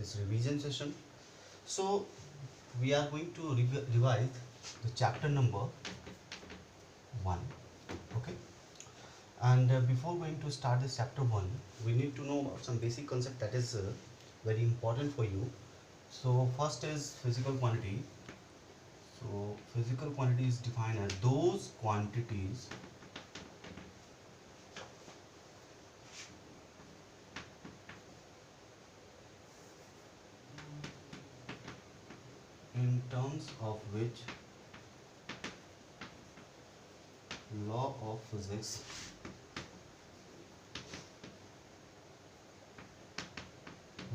this revision session. So we are going to revise the chapter number 1. Okay, and before going to start this chapter 1, we need to know about some basic concept that is very important for you. So first is physical quantity. So physical quantity is defined as those quantities in terms of which law of physics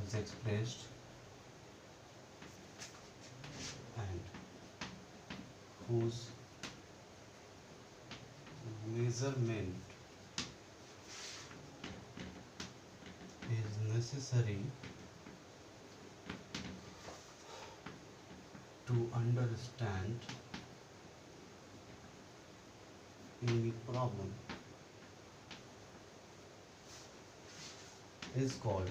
is expressed and whose measurement is necessary to understand any problem is called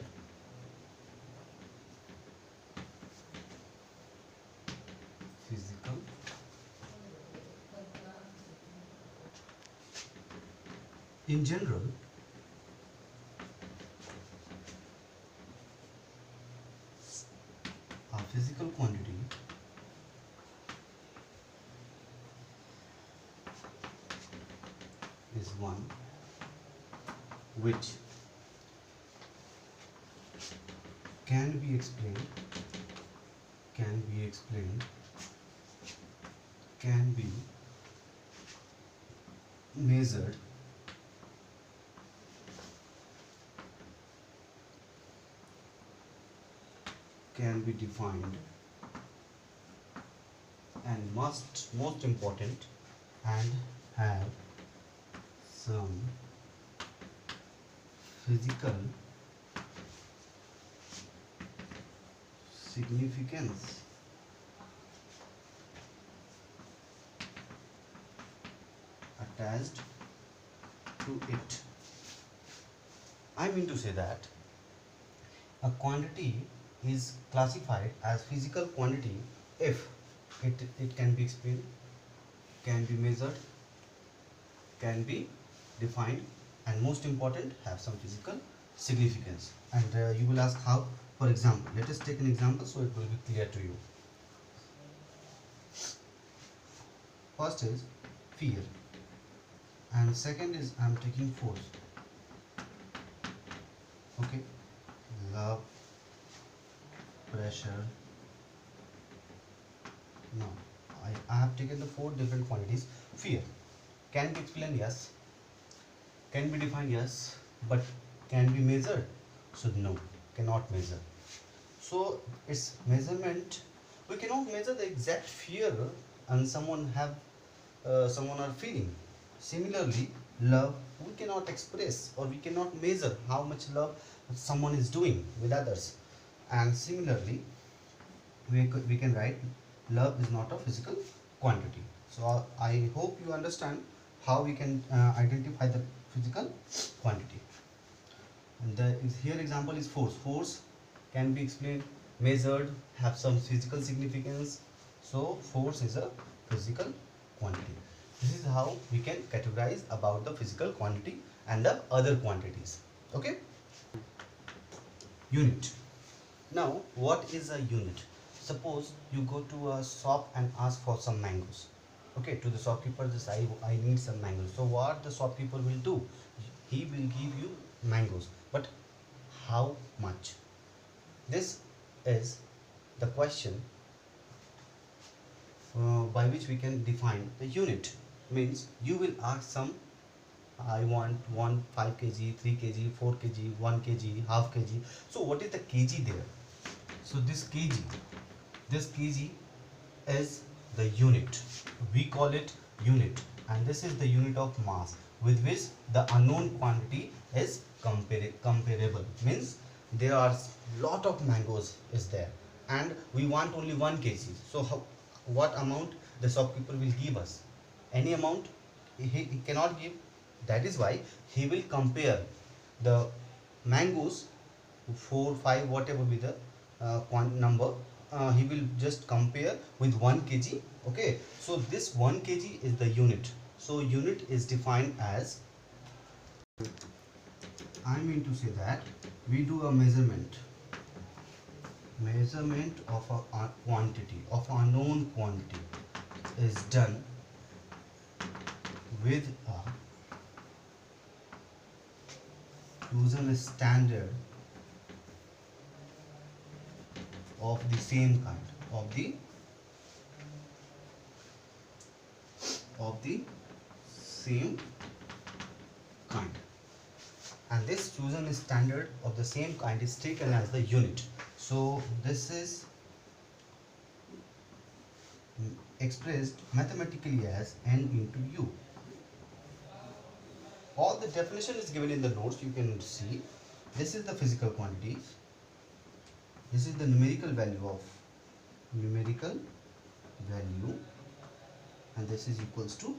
physical. In general, a physical quantity is one which can be explained, can be measured, can be defined, and most important, and have some physical significance. Attached to it. I mean to say that a quantity is classified as physical quantity if it can be explained, can be measured, can be defined, and most important, have some physical significance. And you will ask how. For example, let us take an example so it will be clear to you. First is fear, and second is I am taking force. Okay, love, pressure. Now I have taken the 4 different quantities. Fear can be explained, yes. Can be defined, yes. But can be measured? So no, cannot measure. So its measurement, we cannot measure the exact fear and someone are feeling. Similarly, love, we cannot express or we cannot measure how much love someone is doing with others. And similarly, we can write love is not a physical quantity. So I hope you understand how we can identify the physical quantity. And here example is force. Force can be explained, measured, have some physical significance. So force is a physical quantity. This is how we can categorize about the physical quantity and the other quantities. Okay. Unit. Now what is a unit? Suppose you go to a shop and ask for some mangoes. Okay, to the shopkeeper, this I need some mangoes. So what the shopkeeper will do? He will give you mangoes, but how much? This is the question by which we can define the unit. Means you will ask some, I want 5 kg, 3 kg, 4 kg, 1 kg, half kg. So what is the kg there? So this kg is the unit. We call it unit, and this is the unit of mass with which the unknown quantity is comparable. Means there are lot of mangoes is there and we want only 1 kg. So what amount the shopkeeper will give us? Any amount he cannot give. That is why he will compare the mangoes 4, 5, whatever be the number, he will just compare with 1 kg. Okay, so this 1 kg is the unit. So unit is defined as, I mean to say that we do a measurement of a quantity, of a known quantity, is done with a chosen standard of the same kind, of the same kind, and this chosen standard of the same kind is taken as the unit. So this is expressed mathematically as n into u. All the definition is given in the notes. You can see this is the physical quantities, this is the numerical value, and this is equals to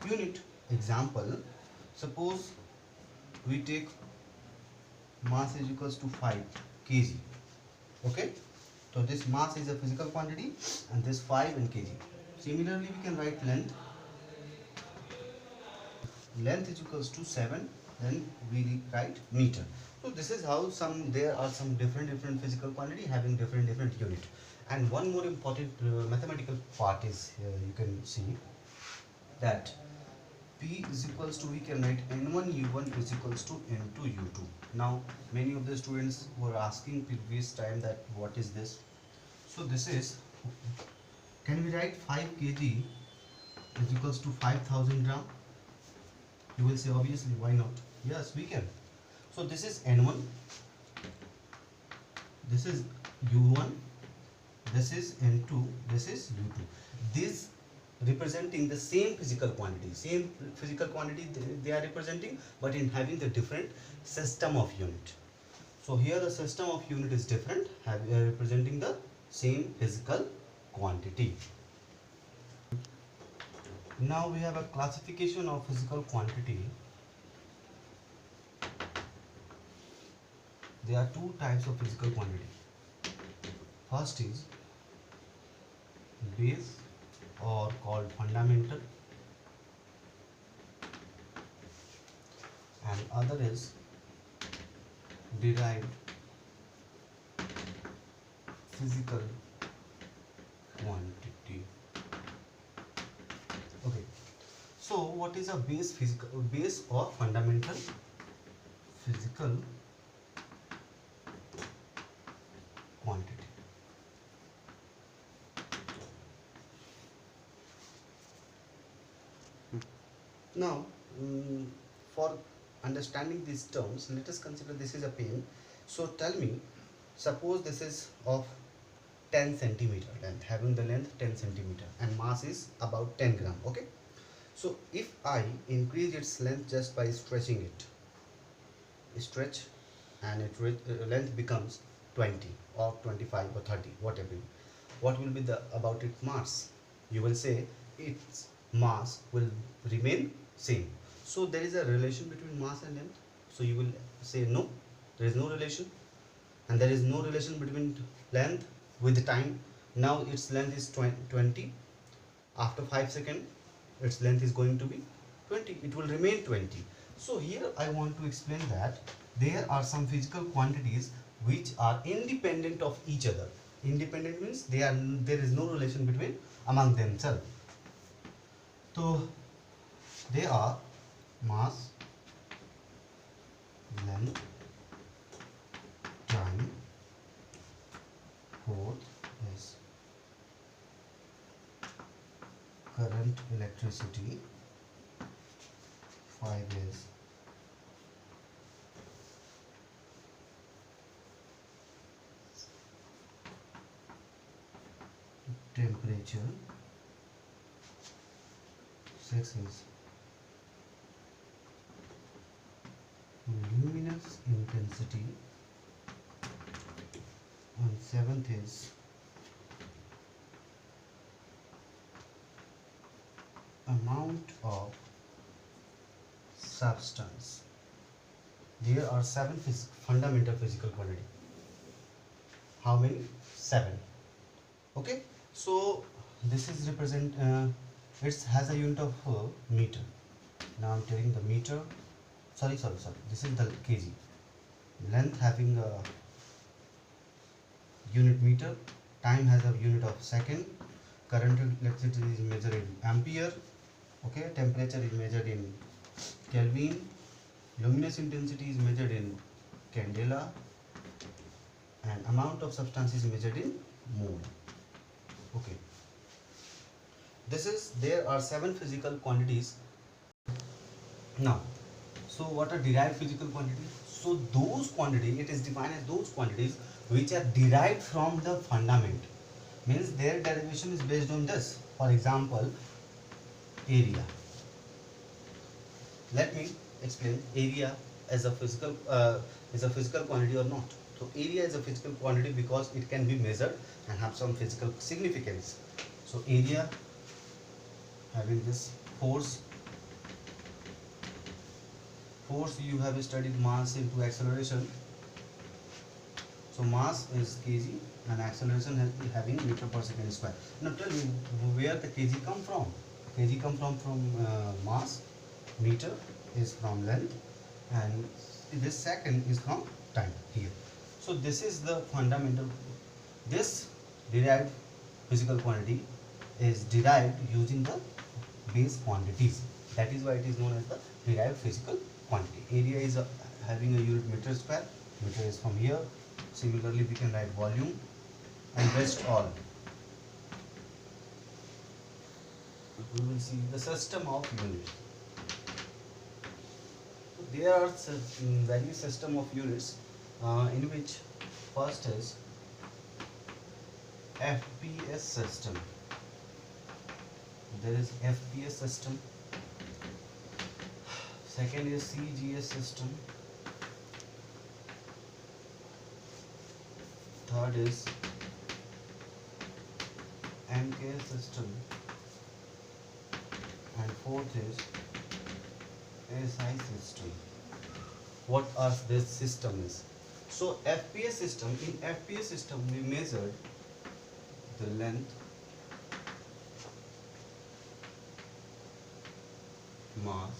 unit. Example, suppose we take mass is equals to 5 kg. Okay, so this mass is a physical quantity and this 5 in kg. Similarly, we can write length is equals to 7, then we write meter. So this is how there are some different physical quantity having different unit. And one more important mathematical part is here. You can see that P is equals to, we can write N1 U1 is equals to N2 U2. Now many of the students were asking previous time that what is this. So this is, can we write 5 kg is equals to 5000 gram? You will say obviously, why not? Yes, we can. So this is N1, this is U1, this is N2, this is U2. This representing the same physical quantity, they are representing, but in having the different system of unit. So here the system of unit is different, representing the same physical quantity. Now we have a classification of physical quantity. There are two types of physical quantity. First is base, or called fundamental, and other is derived physical quantity. Okay, so what is a base or fundamental physical quantity? Now, for understanding these terms, let us consider this is a pen. So tell me, suppose this is of 10 centimeter length, having the length 10 centimeter, and mass is about 10 gram. Okay, so if I increase its length just by stretching it, and its length becomes 20 or 25 or 30, whatever, what will be the about its mass? You will say its mass will remain same. So there is a relation between mass and length. So you will say no, there is no relation, and there is no relation between length with the time. Now its length is 20. After 5 seconds, its length is going to be 20. It will remain 20. So here I want to explain that there are some physical quantities which are independent of each other. Independent means there is no relation between among themselves. So they are mass, length, time. Fourth is current, electricity. 5 is temperature. 6 is luminous intensity, and 7th is amount of substance. There are 7 fundamental physical quantity. how many? 7. Okay, so this is represent it has a unit of meter. Now I'm telling the meter, sorry, this is the kg. Length having a unit meter, time has a unit of second, current electricity is measured in ampere, okay, temperature is measured in Kelvin, luminous intensity is measured in candela, and amount of substance is measured in mole. Okay, this is, there are 7 physical quantities. Now, so what are derived physical quantities? So those quantities, it is defined as those quantities which are derived from the fundament, means their derivation is based on this. For example, area. Let me explain area as a physical is a physical quantity or not. So area is a physical quantity because it can be measured and have some physical significance. So area having this force you have studied mass into acceleration. So mass is kg and acceleration having meter per second square. Now tell me where the kg come from. Kg come from mass, meter is from length, and this second is from time here. So this is the fundamental. This derived physical quantity is derived using the base quantities. That is why it is known as the derived physical quantity. Area is having a unit meter square. Meter is from here. Similarly, we can write volume and rest all. We will see the system of units. So there are various system of units in which first is FPS system. There is FPS system. Second is CGS system. Third is MK system. And fourth is SI system. What are this system is? So FPS system, in FPS system we measured the length, mass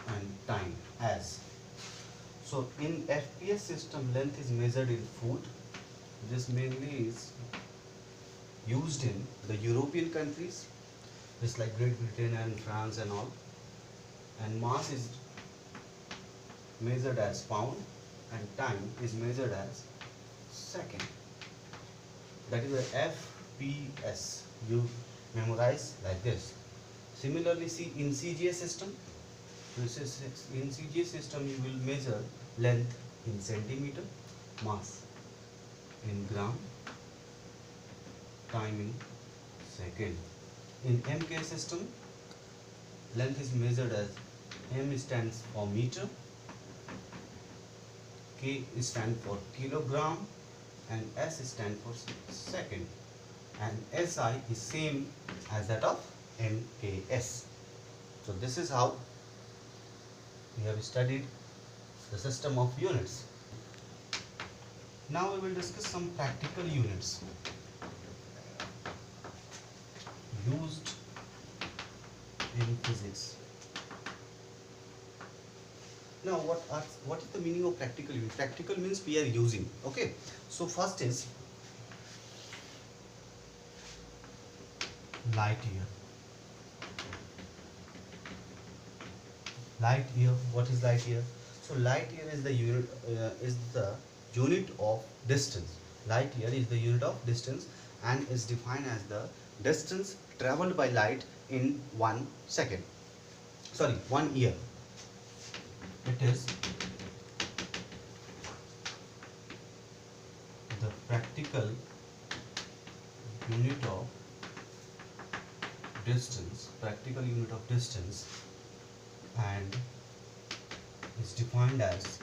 and time as. So in FPS system length is measured in foot. This mainly is used in the European countries, just like Great Britain and France and all. And mass is measured as pound and time is measured as second. That is the FPS. You memorize like this. Similarly, see in CGS system, in CGS system you will measure length in centimeter, mass in gram, time in second. In MK system, length is measured as M stands for meter, K stands for kilogram, and S stands for second. And SI is same as that of MKS. So this is how we have studied the system of units. Now we will discuss some practical units used in physics. Now what is the meaning of practical unit? Practical means we are using. Okay, so first is light year. Light year. What is light year? So light year is the unit of distance. Light year is the unit of distance and is defined as the distance traveled by light in 1 second. Sorry, 1 year. It is the practical unit of distance, and is defined as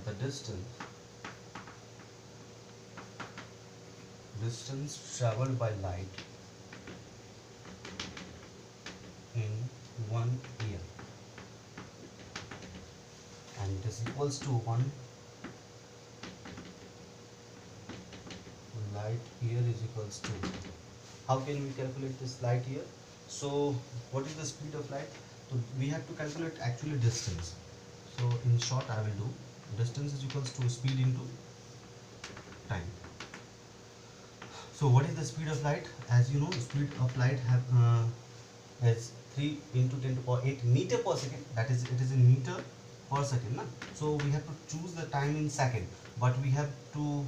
the distance traveled by light in 1 year. and this equals to 1 light year is equals to, how can we calculate this light year? So what is the speed of light? So we have to calculate actually distance. So in short I will do distance is equals to speed into time. So what is the speed of light? As you know, speed of light have is 3 into 10 to power 8 meter per second. That is, it is in meter per second. Na? So we have to choose the time in second, but we have to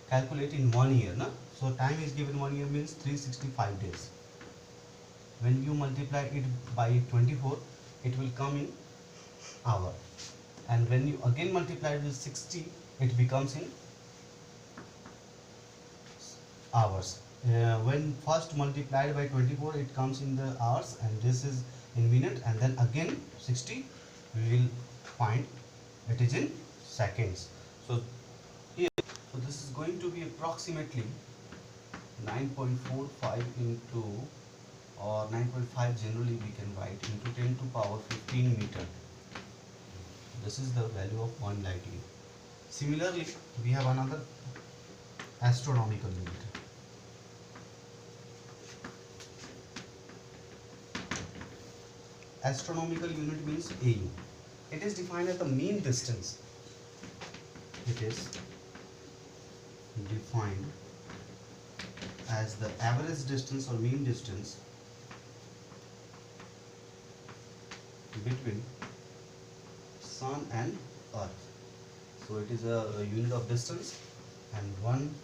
calculate in 1 year. Na? So time is given 1 year means 365 days. When you multiply it by 24, it will come in hour. And when you again multiply it with 60, it becomes in hours. When first multiplied by 24, it comes in the hours, and this is in minute, and then again 60 we will find it is in seconds. So here, so this is going to be approximately 9.45 into, or 9.5 generally we can write, into 10 to power 15 meter. This is the value of 1 light year. Similarly, we have another astronomical unit. Astronomical unit means AU. It is defined as the mean distance. It is defined as the average distance or mean distance between Sun and Earth. So it is a unit of distance, and 1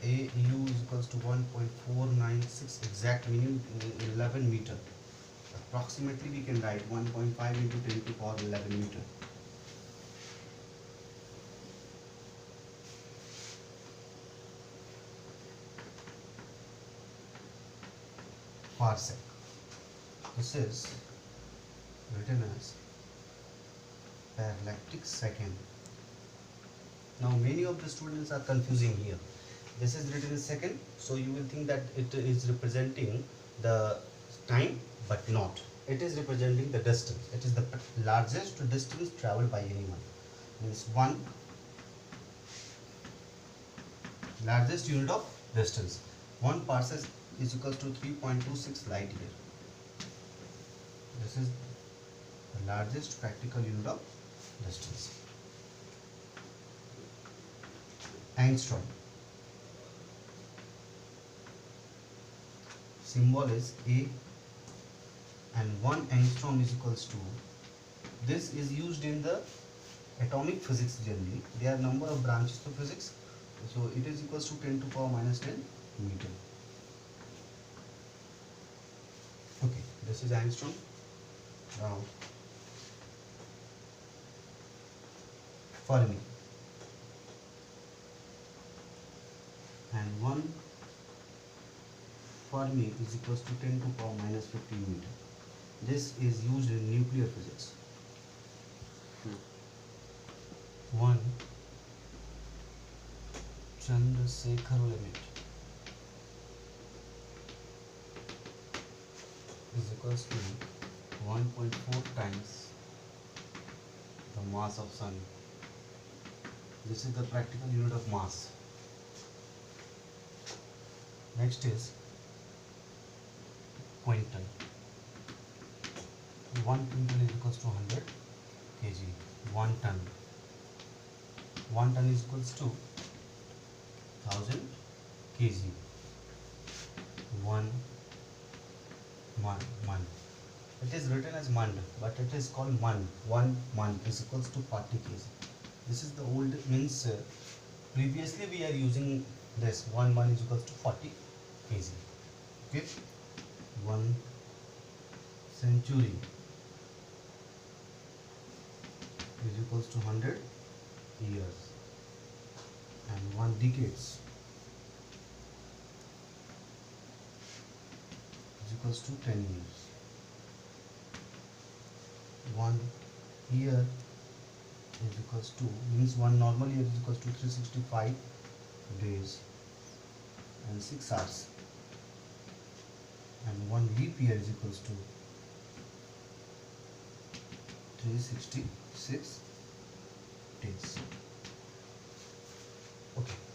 AU is equals to 1.496, exact meaning 11 meter. Approximately we can write 1.5 into 10 to power 11 meter. Parsec. This is written as parallactic second. Now many of the students are confusing here. This is written in second, so you will think that it is representing the time, but not. It is representing the distance. It is the largest distance traveled by anyone. Means 1 largest unit of distance. 1 parsec is equals to 3.26 light year. This is the largest practical unit of distance. Angstrom. Symbol is A, and 1 angstrom is equals to, this is used in the atomic physics generally. There are number of branches of physics, so it is equals to 10 to power minus 10 meter. Okay, this is angstrom. Now Fermi, and 1 Fermi is equals to 10 to power minus 15 meter. This is used in nuclear physics. 1 Chandrasekhar limit is equals to 1.4 times the mass of Sun. This is the practical unit of mass. Next is quintal. 1 quintal is equals to 100 kg. 1 ton. 1 ton is equals to 1000 kg. 1 mon. It is written as mund, but it is called mon. 1 mon is equals to 40 kg. This is the old means. Previously we are using this 1 mon is equals to 40 kg. Okay. 1 century is equals to 100 years, and 1 decades is equals to 10 years. 1 year is equals to, means 1 normal year is equals to 365 days and 6 hours, and 1 leap year is equals to 366 days. Okay.